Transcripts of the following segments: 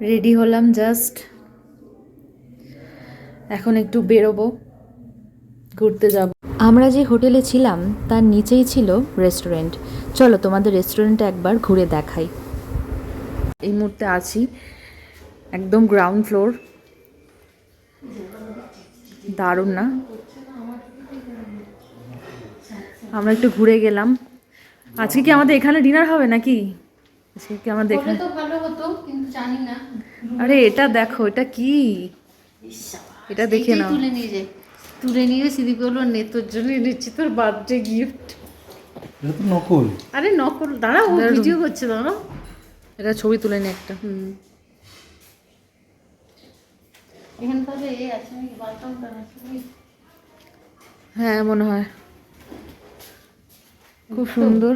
Ready হলাম just, এখন একটু বেরোবো, ঘুরতে যাব। আমরা যে হোটেলে ছিলাম তার নিচেই ছিল রেস্টুরেন্ট। চলো তোমাদের রেস্টুরেন্টটা একবার ঘুরে দেখাই। এই মুহূর্তে আছি একদম গ্রাউন্ড ফ্লোর। দারুণ না? আমরা একটু ঘুরে গেলাম। আজকে কি আমাদের এখানে ডিনার হবে নাকি? আজকে কি আমাদের এখানে? তো ভালো হতো, কিন্তু জানি না। আরে এটা দেখো, এটা কি? এটা দেখে নাও। তুলে নিয়ে সিঁড়ি করলো নে, তোর জন্য এনেছি তোর বার্থডে গিফট। এটা তো নকল। আরে নকল, দাঁড়া, ও ভিডিও করছে, দাঁড়া। এটা ছবি তুলে নি একটা। এখানে তাহলে এ আছে নাকি, বাথরুমটা আছে? হ্যাঁ মনে হয়, খুব সুন্দর।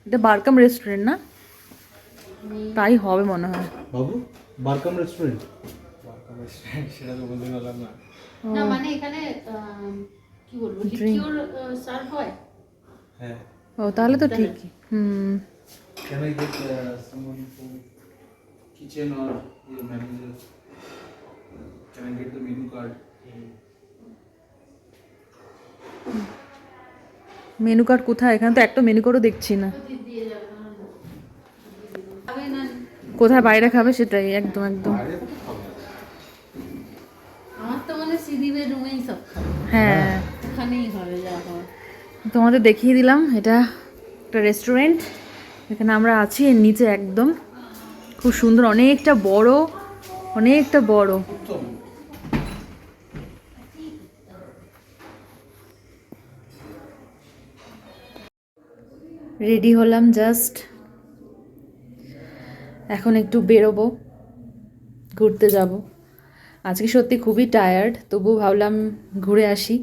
এটা বারকাম রেস্টুরেন্ট না? তাই হবে মনে হয়। বাবু, বারকাম রেস্টুরেন্ট। সেটা তো বলতে পারলাম না। না মানে এখানে কি বলবো, লিকিউর সার্ভ হয়। হ্যাঁ। ও তাহলে তো ঠিকই। Can I get someone from kitchen or your manager? Can I get the menu card? Menu card কোথায়? এখানে তো একটা মেনু কার্ডও দেখছি না। কোথায় বাইরে খাবে সেটাই, একদম একদম। আমার তো মানে সিঁড়ির রুমেই সব খাবে। হ্যাঁ ওখানেই হবে যা হয়। তোমাদের দেখিয়ে দিলাম, এটা একটা রেস্টুরেন্ট। এখানে আমরা আছি, এর নিচে একদম খুব সুন্দর, অনেকটা বড়, অনেকটা বড়। রেডি হলাম জাস্ট, এখন একটু বেরোবো, ঘুরতে যাব। আজকে সত্যি খুবই টায়ার্ড, তবু ভাবলাম ঘুরে আসি।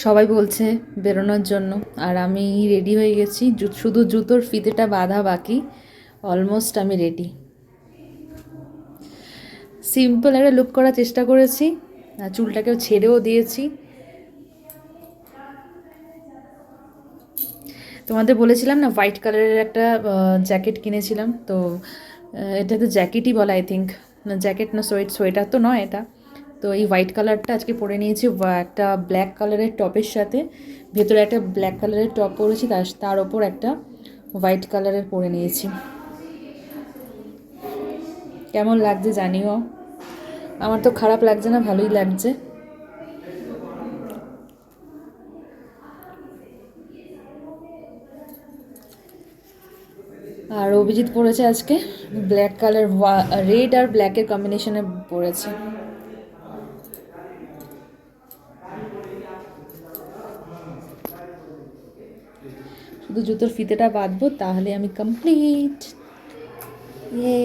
সবাই বলছে বেরোনোর জন্য, আর আমি রেডি হয়ে গেছি। শুধু জুতোর ফিতেটা বাঁধা বাকি, অলমোস্ট আমি রেডি। সিম্পল একটা লুক করার চেষ্টা করেছি, আর চুলটাকেও ছেড়েও দিয়েছি। তোমাদের বলেছিলাম না হোয়াইট কালারের একটা জ্যাকেট কিনেছিলাম, তো এটা তো জ্যাকেটই বলা আই থিঙ্ক, না জ্যাকেট না সোয়েটার তো নয় এটা। তো এই হোয়াইট কালারটা আজকে পরে নিয়েছি একটা ব্ল্যাক কালারের টপের সাথে। ভেতরে একটা ব্ল্যাক কালারের টপ পরেছি, তার ওপর একটা হোয়াইট কালারের পরে নিয়েছি। কেমন লাগছে জানিও, আমার তো খারাপ লাগছে না, ভালোই লাগছে। আর অভিজিৎ পরেছে আজকে ব্ল্যাক কালার, রেড আর ব্ল্যাকের কম্বিনেশনে পরেছে। শুধু জুতোর ফিতেটা বাঁধবো, তাহলে আমি কমপ্লিট। ইয়ে